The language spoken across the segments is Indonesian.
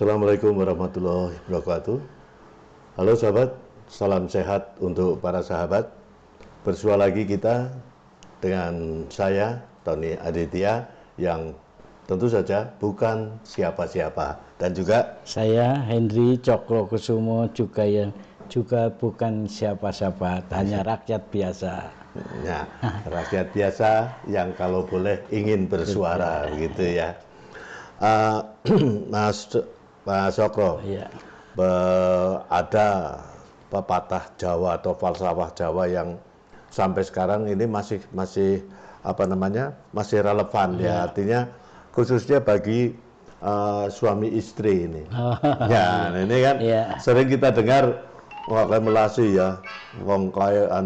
Assalamualaikum warahmatullahi wabarakatuh. Halo sahabat, salam sehat untuk para sahabat. Bersua lagi kita dengan saya, Tony Aditya, yang tentu saja bukan siapa-siapa. Dan juga saya, Henry Cokrokusumo, juga bukan siapa-siapa, hanya rakyat biasa. Ya, rakyat biasa yang kalau boleh ingin bersuara, gitu ya. Mas Cokro, Ya. ada pepatah Jawa atau falsafah Jawa yang sampai sekarang ini masih masih relevan ya. Artinya khususnya bagi suami istri ini. Ya, ini kan sering kita dengar melasi ya, wong kaya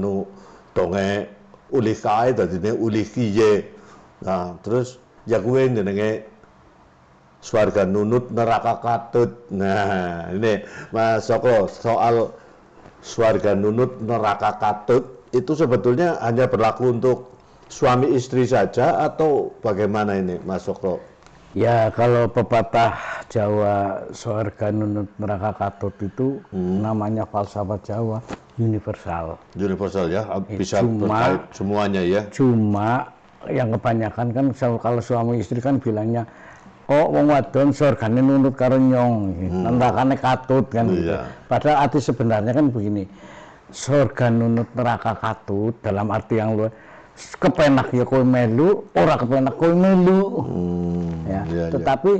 donge ulih kae dadine ulih kiye. Nah, terus ya kuwe jenenge swarga nunut neraka katut. Nah, ini Mas Cokro, soal swarga nunut neraka katut itu sebetulnya hanya berlaku untuk suami istri saja atau bagaimana ini Mas Cokro? Ya, kalau pepatah Jawa swarga nunut neraka katut itu namanya falsafat Jawa universal. Universal ya, bisa terkait semuanya ya. Cuma yang kebanyakan kan kalau suami istri kan bilangnya, oh wong wadon surgane nunut karo nyong, nerakane katut kan gitu. Padahal arti sebenarnya kan begini, surga nunut neraka katut dalam arti yang luas, kepenak ya kowe melu, ora kepenak kowe melu. Tetapi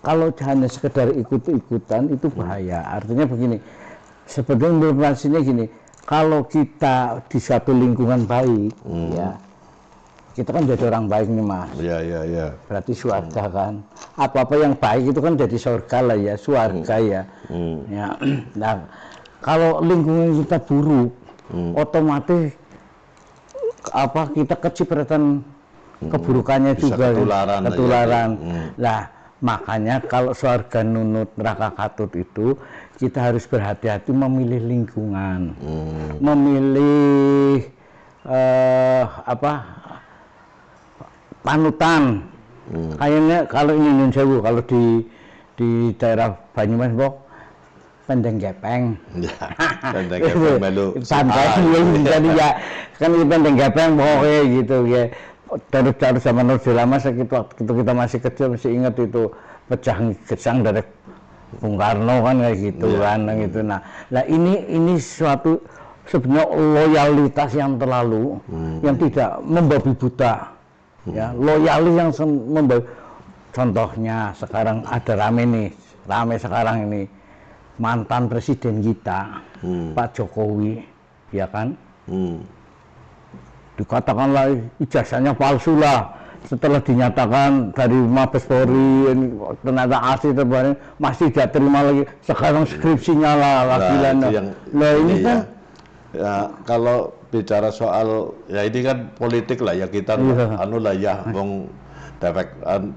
kalau hanya sekedar ikut-ikutan itu bahaya. Artinya begini, sebetulnya informasinya gini, kalau kita di satu lingkungan baik, ya kita kan jadi orang baik nih Mas. Iya. Berarti surga kan. Apa-apa yang baik itu kan jadi surga lah ya, surga ya. Ya. Nah, kalau lingkungan kita buruk, otomatis kita kecipratan keburukannya bisa juga ketularan. Nah, makanya kalau surga nunut neraka katut itu kita harus berhati-hati memilih lingkungan. Memilih panutan. Kayaknya kalau ini Indonesia kalau di daerah Banyumas pendeng gepeng. Ya, pendeng gepeng melu. Santai jadi ya kan pendeng gepeng pokoknya gitu ya. Terus zaman Orde Lama waktu kita masih kecil masih ingat itu pecah gesang dari Bung Karno kan kayak gitu kan gitu. Nah ini suatu sebenarnya loyalitas yang terlalu yang tidak membabi buta. Ya, loyalis yang contohnya sekarang ada rame sekarang ini mantan presiden kita Pak Jokowi, ya kan? Dikatakanlah ijazahnya palsu lah setelah dinyatakan dari Mabes Polri ternyata asli terbaru masih tidak terima lagi, sekarang skripsinya lah ini kan ya, kalau bicara soal ya ini kan politik lah ya, kita wong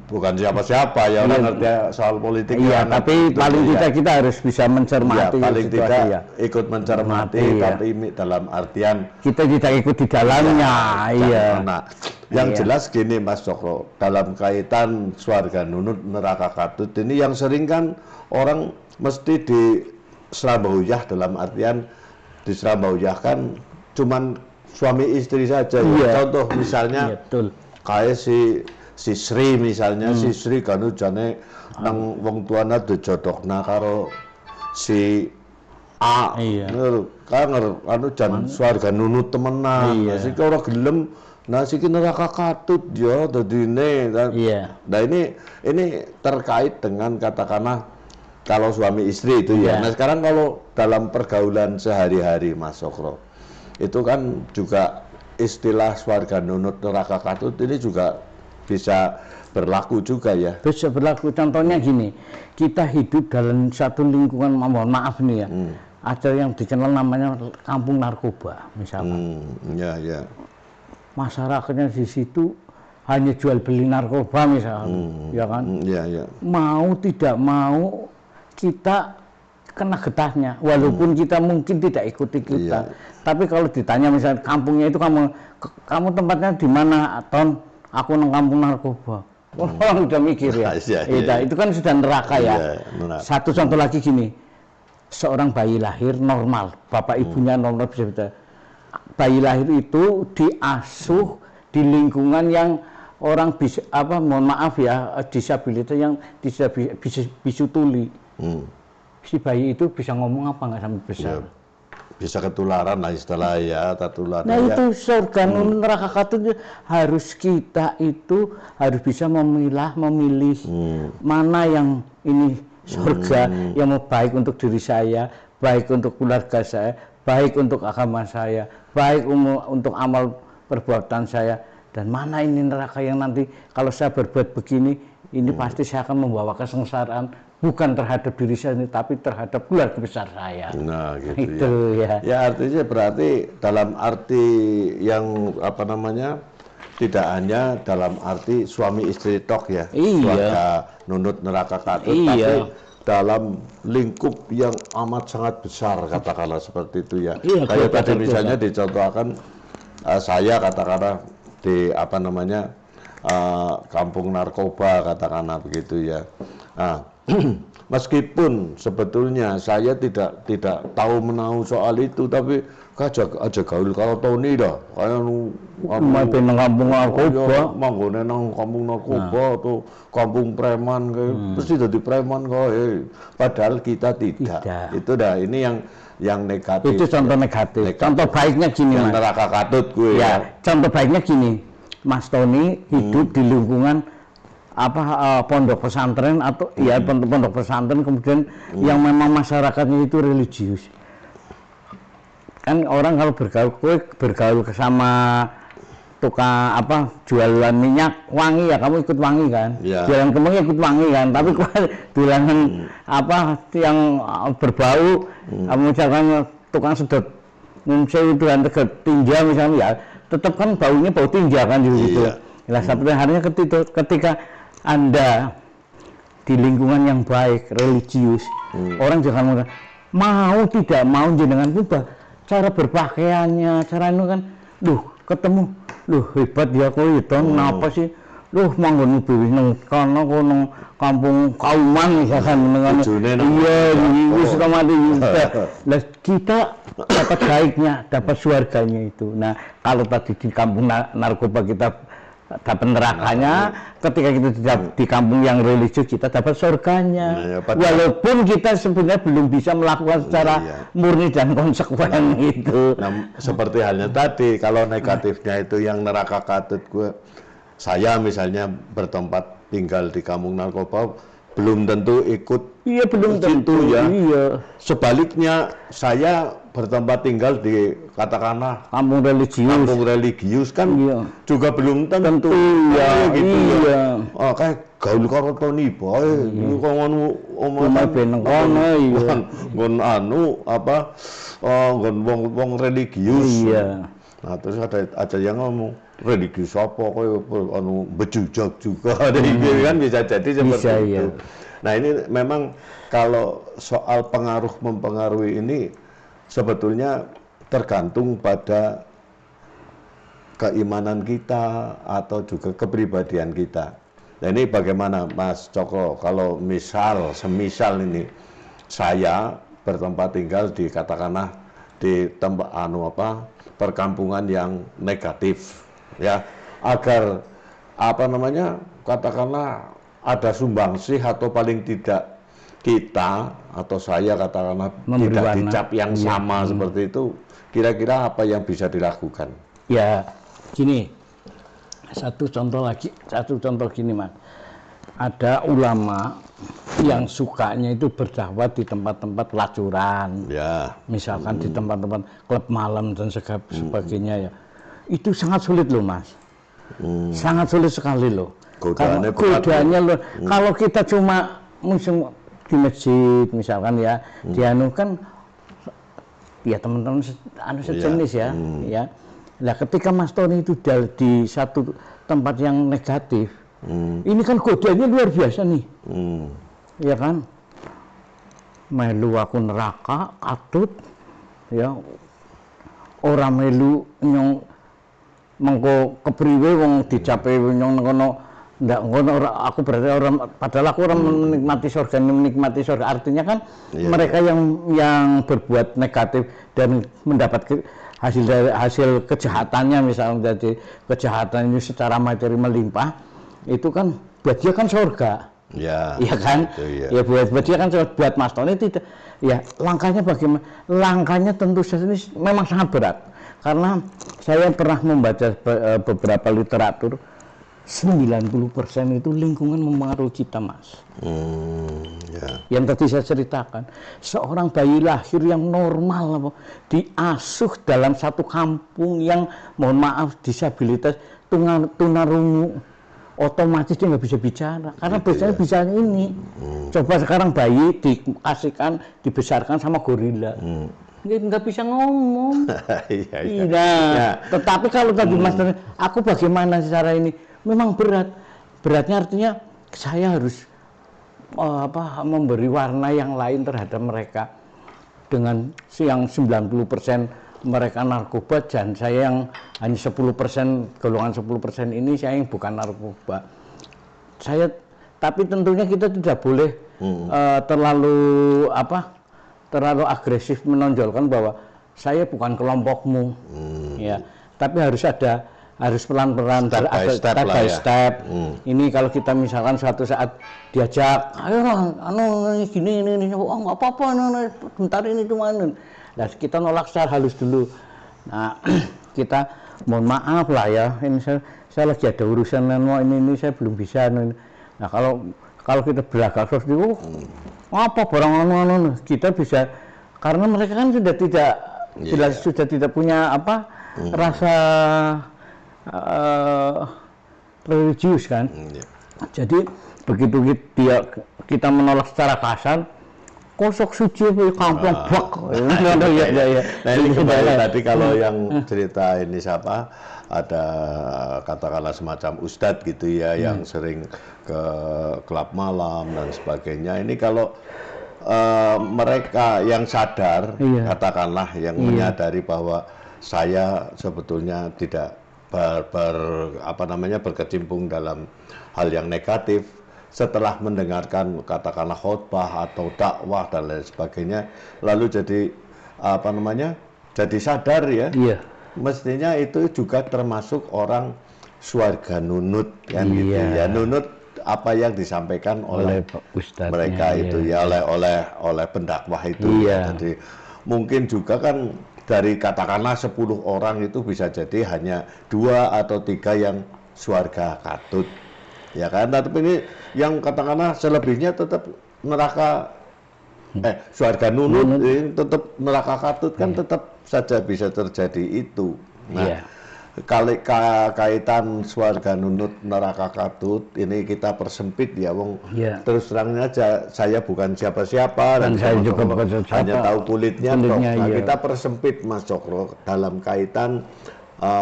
bukan siapa-siapa ya, orang ngerti soal politik. Iya, tapi paling tidak kita harus bisa mencermati. Paling tidak ikut mencermati, tapi dalam artian kita tidak ikut di dalamnya. Yang jelas gini Mas Cokro, dalam kaitan swarga nunut neraka katut ini yang sering kan orang mesti di Serabauyah, dalam artian di Serabauyah kan cuman suami istri saja ya. Contoh misalnya kayak si Sri misalnya, si Sri kan jane nang wong tuana dijodokna karo si A. Kan jan swarga nunut temenan. Sik ora gelem, nah siki neraka katut ya dadine kan. Nah ini terkait dengan katakanlah kalau suami istri itu ya. Nah sekarang kalau dalam pergaulan sehari-hari Mas Cokro, itu kan juga istilah swarga nunut neraka katut ini juga bisa berlaku juga ya. Bisa berlaku, contohnya gini, kita hidup dalam satu lingkungan, mohon maaf nih ya, ada yang dikenal namanya kampung narkoba misalkan. Masyarakatnya di situ hanya jual beli narkoba misalkan, ya kan? Mau tidak mau kita kena getahnya, walaupun kita mungkin tidak ikut-ikutan. Tapi kalau ditanya misalnya kampungnya itu kamu tempatnya di mana, Ton? Aku nang kampung narkoba. Orang udah mikir ya. Itu kan sudah neraka ya. Neraka. Satu contoh lagi gini, seorang bayi lahir normal, bapak ibunya normal bisa. Bayi lahir itu diasuh di lingkungan yang orang bisa mohon maaf ya, disabilitas yang bisu tuli. Si bayi itu bisa ngomong apa nggak sampai besar? Ya. Bisa ketularan lah istilah ya, tertular. Nah ya. Itu surga neraka katut harus kita itu harus bisa memilih mana yang ini surga yang mau baik untuk diri saya, baik untuk keluarga saya, baik untuk agama saya, baik untuk amal perbuatan saya, dan mana ini neraka yang nanti kalau saya berbuat begini, ini pasti saya akan membawa kesengsaraan. Bukan terhadap diri saya tapi terhadap keluarga besar saya. Nah, gitu itu, ya. Ya artinya berarti dalam arti yang tidak hanya dalam arti suami istri tok ya. Keluarga nunut neraka katut, tapi dalam lingkup yang amat sangat besar katakanlah seperti itu ya. Kayak tadi misalnya dicontohkan saya katakanlah di kampung narkoba katakanlah begitu ya. Nah, meskipun sebetulnya saya tidak tahu menahu soal itu, tapi aja gaul kalau Tony dah kayak nang kampung narkoba, manggone nang kampung narkoba atau kampung preman kayak pasti jadi preman kok. Padahal kita tidak. Itu dah ini yang negatif. Itu contoh negatif. Contoh baiknya gini, Mas. Neraka katut gue ya. Contoh baiknya gini, Mas Tony hidup di lingkungan pondok pesantren atau pondok pesantren kemudian yang memang masyarakatnya itu religius. Kan orang kalau bergaul sama tukang jualan minyak wangi ya, kamu ikut wangi kan? Jualan kembang ikut wangi kan? Tapi jualan yang berbau, misalkan tukang sedot mumse itu kan tinja misalnya ya, tetap kan baunya bau tinja kan gitu. Lah sampai harinya ketika Anda di lingkungan yang baik, religius, orang jangan mau tidak mau jenengan ubah cara berpakaiannya, cara itu kan, ketemu, hebat ya kok itu, kenapa sih, manggon bibis nang kono kampung Kauman misalkan dengan wis mati lah kita dapat baiknya, dapat surganya itu. Nah, kalau tadi di kampung narkoba kita dapat nerakanya, ketika kita di kampung yang religius kita dapat surganya. Walaupun kita sebenarnya belum bisa melakukan secara murni dan konsekuen itu. Nah, seperti halnya tadi, kalau negatifnya itu yang neraka katut saya misalnya bertempat tinggal di kampung narkoba, belum tentu ikut. Belum tentu ya. Sebaliknya saya bertempat tinggal di katakanlah kampung religius kan juga belum tentu gitu ya. Kayak gaul karo Tony bae kok ngono omahe beneng kono wong religius. Nah, terus ada yang ngomong religius apa kowe bejujak juga ada kan bisa jadi seperti itu. Nah, ini memang kalau soal pengaruh mempengaruhi ini sebetulnya tergantung pada keimanan kita atau juga kepribadian kita. Nah, ini bagaimana Mas Cokro kalau semisal ini saya bertempat tinggal di katakanlah di tempat perkampungan yang negatif ya, agar katakanlah ada sumbangsih atau paling tidak kita atau saya katakanlah tidak dicap yang sama seperti itu, kira-kira apa yang bisa dilakukan? Ya, gini, satu contoh gini Mas, ada ulama yang sukanya itu berdakwah di tempat-tempat pelacuran, misalkan di tempat-tempat klub malam dan sebagainya ya, itu sangat sulit loh Mas, sangat sulit sekali loh. Godaannya loh. Kalau kita cuma di masjid misalkan ya, dianukan ya teman-teman sejenis ya. Nah, ketika Mas Tony itu di satu tempat yang negatif, ini kan godaannya luar biasa nih, ya kan? Melu aku neraka, katut, ya. Orang melu nyong mengko kepriwe wong dicape nyong kono Enggak, aku berarti orang, padahal aku orang menikmati surga. Artinya kan mereka yang berbuat negatif dan mendapat hasil kejahatannya, misalnya jadi kejahatan ini secara materi melimpah, itu kan buat dia kan surga. Ya, iya kan? Itu, ya buat dia kan buat Mas Tony tidak. Ya langkahnya bagaimana? Langkahnya tentu saja ini memang sangat berat. Karena saya pernah membaca beberapa literatur, 90% itu lingkungan mempengaruhi kita, Mas. Yang tadi saya ceritakan, seorang bayi lahir yang normal diasuh dalam satu kampung yang, mohon maaf, disabilitas, tunarungu, otomatis dia nggak bisa bicara karena biasanya bicara ini. Coba sekarang bayi dikasihkan, dibesarkan sama gorila, nggak bisa ngomong. Tetapi kalau tadi Mas, aku bagaimana secara ini? Memang beratnya artinya saya harus memberi warna yang lain terhadap mereka dengan yang 90% mereka narkoba dan saya yang hanya 10%, golongan 10% ini saya yang bukan narkoba. Tapi tentunya kita tidak boleh terlalu agresif menonjolkan bahwa saya bukan kelompokmu, ya. Tapi harus pelan-pelan, step by step. Ini kalau kita misalkan suatu saat diajak, ayo gini, oh nggak apa-apa, bentar ini cuma. Nah, kita nolak secara halus dulu. Nah, kita mohon maaf lah ya, ini saya lagi ada urusan ini saya belum bisa. Nah, kalau kita beragak terus itu, apa barang kita bisa, karena mereka kan sudah tidak punya rasa religius kan. Jadi begitu kita menolak secara kasar, kosok suci kampung bak. Nah ini kembali tadi kalau yang cerita ini siapa, ada katakanlah semacam ustadz gitu ya, yang sering ke klub malam dan sebagainya. Ini kalau mereka yang sadar, katakanlah yang menyadari bahwa saya sebetulnya tidak berkecimpung dalam hal yang negatif, setelah mendengarkan katakanlah khotbah atau dakwah dan lain sebagainya, lalu jadi jadi sadar ya, mestinya itu juga termasuk orang swarga nunut kan gitu ya, nunut apa yang disampaikan oleh mereka itu ya, oleh pendakwah itu. Jadi mungkin juga kan dari katakanlah 10 orang itu bisa jadi hanya 2 atau 3 yang swarga katut, ya kan? Tapi ini yang katakanlah selebihnya tetap neraka, swarga nunut, ini tetap neraka katut kan tetap saja bisa terjadi itu. Nah, kaitan swarga nunut neraka katut ini kita persempit ya, terus terangnya aja saya bukan siapa-siapa dan saya juga hanya tahu kulitnya. Nah, kita persempit Mas Cokro dalam kaitan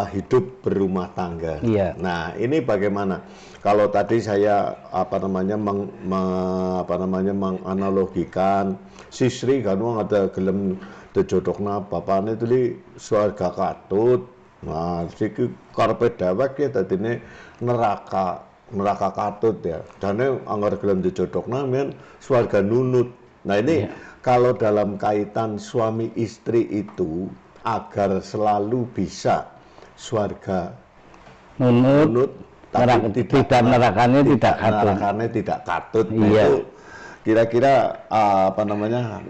hidup berumah tangga. Nah, ini bagaimana? Kalau tadi saya menganalogikan sisri kan ada gelem dejodokna bapakne tuli swarga katut. Nah, siki karepe dhewek ya dadine neraka katut ya. Dane anggar gelem dejodokna men swarga nunut. Nah, ini kalau dalam kaitan suami istri itu agar selalu bisa swarga nunut tapi nerakannya tidak katut. Itu kira-kira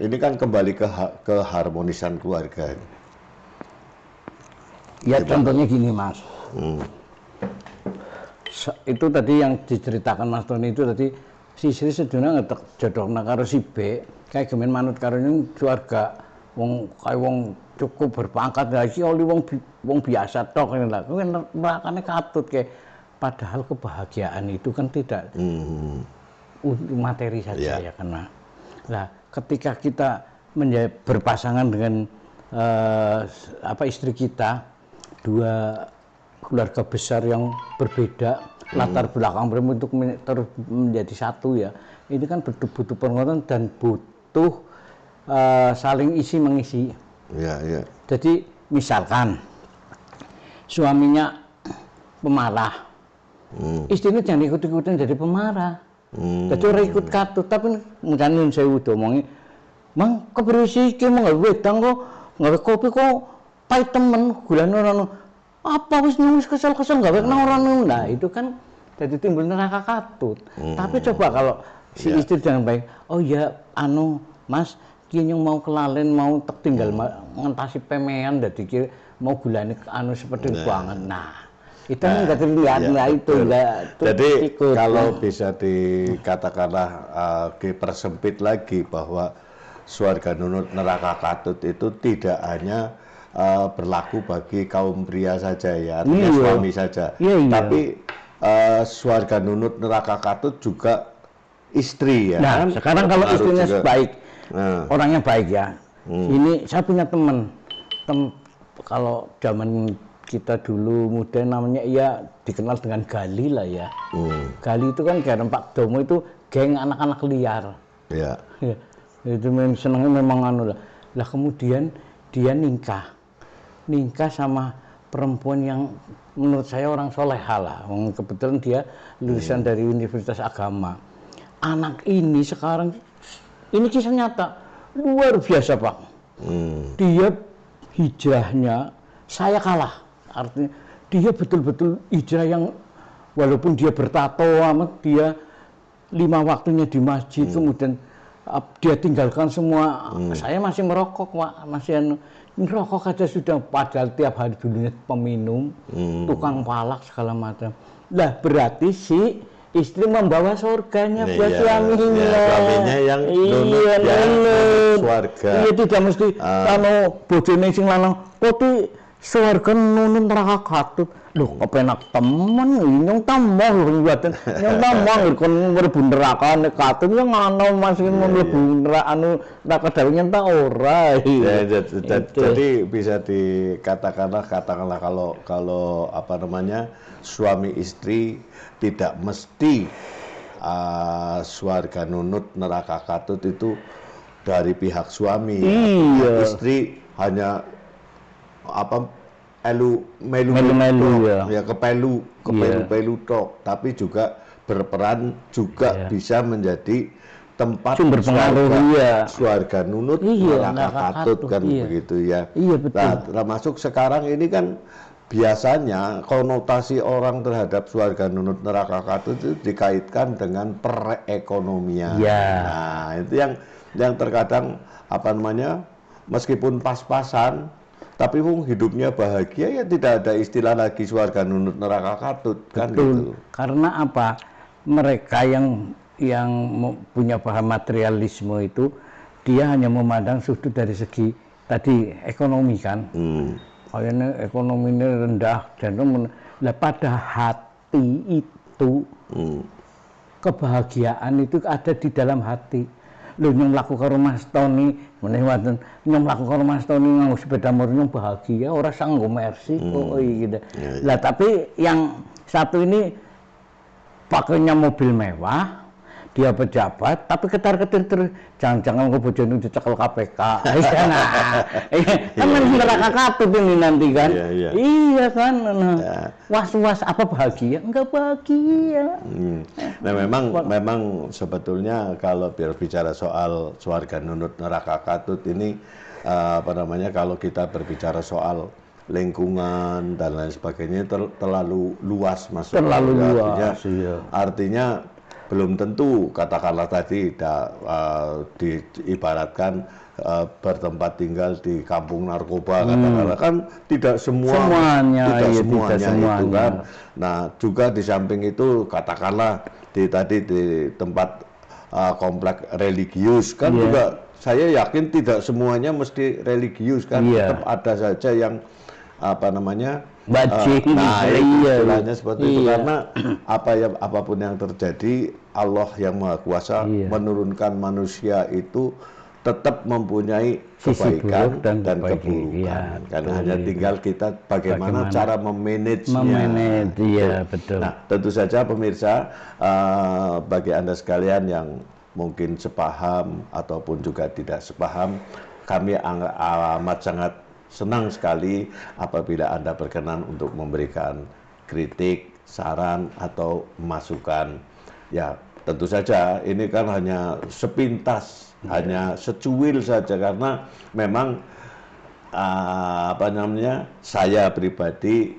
ini kan kembali ke keharmonisan keluarga. Ya contohnya gini Mas, itu tadi yang diceritakan Mas Tony itu tadi si Sri seduna ngetek jodohna karo si B kayak gemen manut karo ini keluarga wong cukup berpangkat lagi oli wong biasa tok ini lah, nerakane katut kayak, padahal kebahagiaan itu kan tidak untuk materi saja ya karena. Nah, ketika kita berpasangan dengan istri kita, dua keluarga besar yang berbeda, latar belakang mereka untuk terus menjadi satu ya, ini kan butuh penguatan dan butuh saling isi mengisi. Jadi misalkan suaminya pemarah, Istrinya jangan ikut-ikutan jadi pemarah. Jadi orang ikut katut, tapi mungkin nyun sewu domongi, mang keberisi iki mau nggak wedang kok nggak kopi kok pahit temen gulane orang apa wis kesel-kesel nggak nang orang nah itu kan jadi timbul neraka katut. Tapi coba kalau si istri jangan baik, oh ya anu mas kini mau kelalen mau tinggal ngentasi pemean jadi mau gulane anu seperti banget. Nah itu kan nggak terlihat, nah itu nggak. Jadi kalau bisa dikatakanlah dipersempit lagi bahwa swarga nunut neraka katut itu tidak hanya berlaku bagi kaum pria saja ya, artinya suami saja. Tapi swarga nunut neraka katut juga istri ya. Nah kan? Sekarang kalau istrinya juga baik, orangnya baik ya. Ini saya punya teman kalau zaman kita dulu muda namanya ya dikenal dengan Gali lah ya. Gali itu kan kayak Pak Domo itu geng anak-anak liar. Ya. Itu senangnya memang anu lah. Lah kemudian dia nikah sama perempuan yang menurut saya orang soleha lah. Kebetulan dia lulusan dari Universitas Agama. Anak ini sekarang ini kisah nyata luar biasa Pak. Dia hijrahnya saya kalah. Artinya dia betul-betul hijrah yang walaupun dia bertato amat, dia 5 waktunya di masjid, kemudian dia tinggalkan semua. Saya masih merokok Pak, masih merokok aja sudah, padahal tiap hari dulunya peminum, tukang palak segala macam. Lah berarti si istri membawa surganya buat suaminya. Suaminya yang nunut swarga. Iya tidak mesti kalau bojone sing lanang kok swarga nunut neraka katut. Loh, kepenak temen nyong tambah lho mboten. Nyong tambah kon mlebu neraka nek katut yo ngono Mas mlebu neraka dawuh ta ora. Jadi bisa dikatakanlah kalau apa namanya suami istri tidak mesti swarga nunut neraka katut itu dari pihak suami. Istri hanya melu ya kepelu tok, tapi juga berperan juga bisa menjadi tempat sumber pengaruh swarga nunut neraka katut kan begitu ya. Nah, termasuk sekarang ini kan biasanya konotasi orang terhadap swarga nunut neraka katut itu dikaitkan dengan perekonomian. Nah, itu yang terkadang apa namanya meskipun pas-pasan tapi hidupnya bahagia ya tidak ada istilah lagi swarga nunut neraka katut kan. Betul. Gitu. Karena apa? Mereka yang punya paham materialisme itu dia hanya memandang sudut dari segi tadi ekonomi kan. Kayaknya ekonominya rendah dan pada hati itu kebahagiaan itu ada di dalam hati. Lho nyong mlaku karo Mas Tony meneh wonten nyong mlaku karo Mas Tony nganggo sepeda motor nyong bahagia ora sanggo mercy kok gitu. Lah tapi yang satu ini pakainya mobil mewah, dia pejabat tapi ketar-ketir jangan-jangan ke bojone dicekel KPK. Kan neraka katut ini nanti kan. Iya kan. Was-was apa bahagia? Enggak bahagia. Nah memang sebetulnya kalau berbicara soal swarga nunut neraka katut ini apa namanya kalau kita berbicara soal lingkungan dan lain sebagainya terlalu luas masuk. Terlalu luas. Artinya belum tentu katakanlah tadi diibaratkan bertempat tinggal di kampung narkoba katakanlah kan tidak semuanya itu kan. Nah juga di samping itu katakanlah di tempat komplek religius kan juga saya yakin tidak semuanya mesti religius kan. Tetap ada saja yang apa namanya bajing. Istilahnya seperti itu karena apapun yang terjadi Allah yang Maha Kuasa menurunkan manusia itu tetap mempunyai kebaikan dan keburukan. Karena hanya tinggal kita bagaimana cara memanage-nya. Betul. Nah, tentu saja pemirsa bagi Anda sekalian yang mungkin sepaham ataupun juga tidak sepaham, kami amat sangat senang sekali apabila Anda berkenan untuk memberikan kritik saran atau masukan. Ya, tentu saja ini kan hanya sepintas, hanya secuil saja karena memang saya pribadi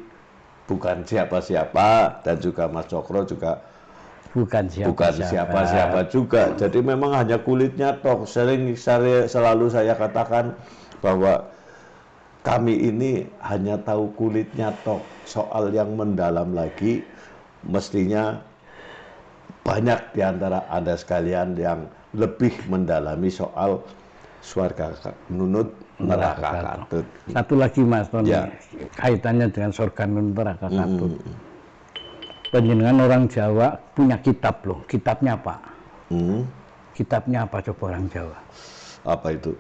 bukan siapa-siapa dan juga Mas Cokro juga bukan bukan siapa-siapa juga. Jadi memang hanya kulitnya toh. Selalu saya katakan bahwa kami ini hanya tahu kulitnya toh. Soal yang mendalam lagi mestinya banyak di antara Anda sekalian yang lebih mendalami soal Swarga Nunut Neraka Katut. Satu lagi Mas Tony, Ya. kaitannya dengan Swarga Nunut Neraka Katut. Penjenengan orang Jawa punya kitab loh, kitabnya apa? Kitabnya apa coba orang Jawa? Apa itu?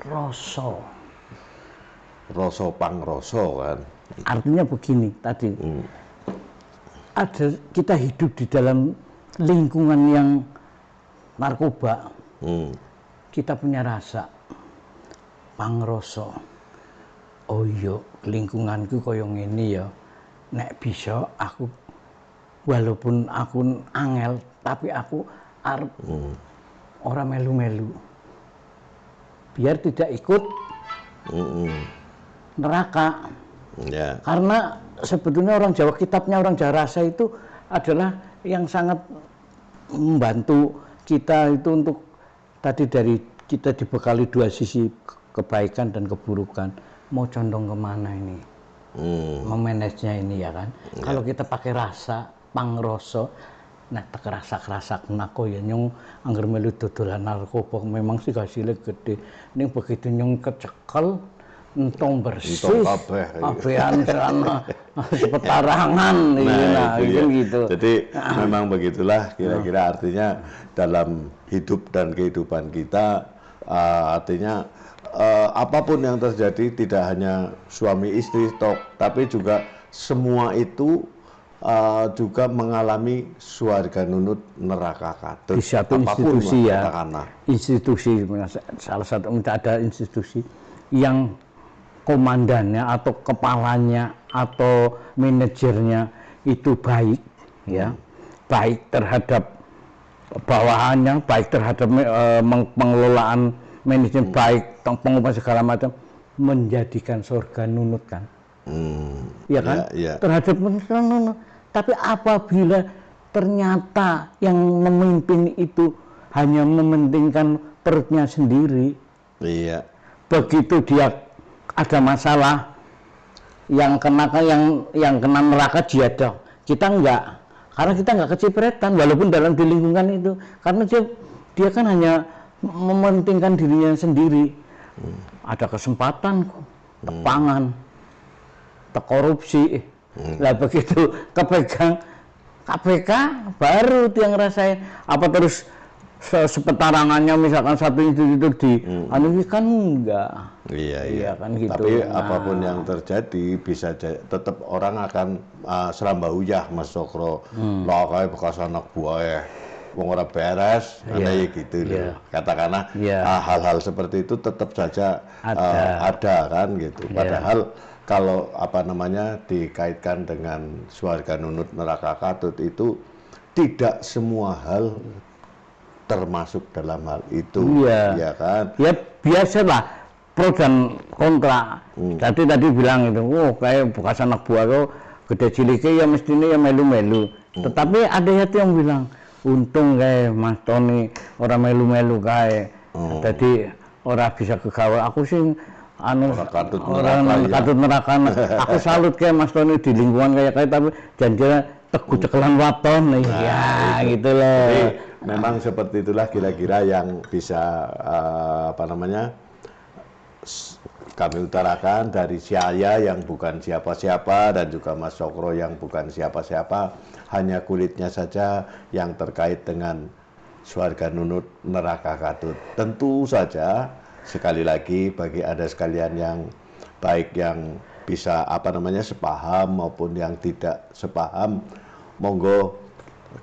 Roso. Roso pangroso kan. Artinya begini tadi, kita hidup di dalam lingkungan yang narkoba, kita punya rasa pangroso. Oh iya, lingkunganku koyo ngene ya. Nek bisa aku walaupun aku angel, tapi aku arep ora melu-melu. Biar tidak ikut neraka. Ya. Karena sebetulnya orang Jawa, kitabnya orang Jawa Rasa itu adalah yang sangat membantu kita itu untuk tadi dari kita dibekali dua sisi kebaikan dan keburukan. Mau condong kemana ini? Memanagenya ini ya kan. Kalau kita pakai rasa, pangroso, nah kerasa nako ya nyong angger melu dodolan narkoba memang sih hasilnya gede. Ini begitu nyong kecekel entong bersih, abean sana sepetarangan, nah itu ya. gitu. Jadi memang begitulah kira-kira artinya dalam hidup dan kehidupan kita, artinya apapun yang terjadi tidak hanya suami istri tapi juga semua itu juga mengalami Swarga Nunut Neraka Katut. Di satu apapun institusi ya, katakanlah. institusi salah satu ada institusi yang komandannya atau kepalanya atau manajernya itu baik ya, baik terhadap bawahannya, baik terhadap pengelolaan manajemen, baik pengumuman segala macam, menjadikan Swarga Nunut kan, ya kan, terhadap nunut. Tapi apabila ternyata yang memimpin itu hanya mementingkan perutnya sendiri, begitu dia ada masalah yang kena neraka dia dong, kita enggak, karena kita enggak kecipretan walaupun dalam di lingkungan itu, karena dia kan hanya mementingkan dirinya sendiri. Ada kesempatan pangan, korupsi, lah begitu kepegang KPK baru dia ngerasain apa terus sepetarangannya misalkan satu itu di kan enggak. Iya kan gitu. Tapi apapun yang terjadi bisa tetap orang akan serambahuyah Mas Cokro. Lah kae bekas anak buah wong ora beres, ada gitu loh. Katakanlah hal-hal seperti itu tetap saja ada kan gitu. Padahal kalau dikaitkan dengan Swarga Nunut Neraka Katut itu tidak semua hal termasuk dalam hal itu, ya kan? Ya biasalah pro dan kontra. Tadi bilang itu, kayak bekas anak buah kok gede ciliknya ya mestinya ya melu-melu. Tetapi ada yang bilang, untung kayak Mas Tony orang melu-melu kayak, jadi orang bisa kegawal. Aku sih orang katut neraka. Aku salut kayak Mas Tony di lingkungan kayak tapi janjinya teguh cekelan waton nih, gitu loh. Jadi, memang seperti itulah kira-kira yang bisa kami utarakan dari saya yang bukan siapa-siapa dan juga Mas Cokro yang bukan siapa-siapa, hanya kulitnya saja yang terkait dengan Swarga Nunut Neraka Katut. Tentu saja sekali lagi bagi Anda sekalian yang baik yang bisa sepaham maupun yang tidak sepaham, monggo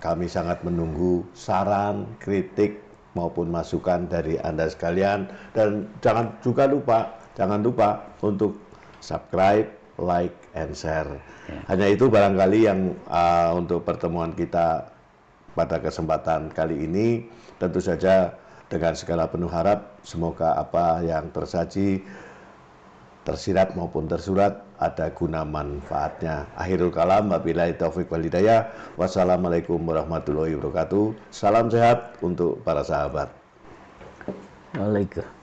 kami sangat menunggu saran, kritik maupun masukan dari Anda sekalian, dan jangan lupa untuk subscribe, like, and share. Hanya itu barangkali yang untuk pertemuan kita pada kesempatan kali ini. Tentu saja dengan segala penuh harap semoga apa yang tersaji tersirat maupun tersurat ada guna manfaatnya. Akhirul kalam, wabillahi taufiq wal hidayah. Wassalamualaikum warahmatullahi wabarakatuh. Salam sehat untuk para sahabat. Waalaikumsalam.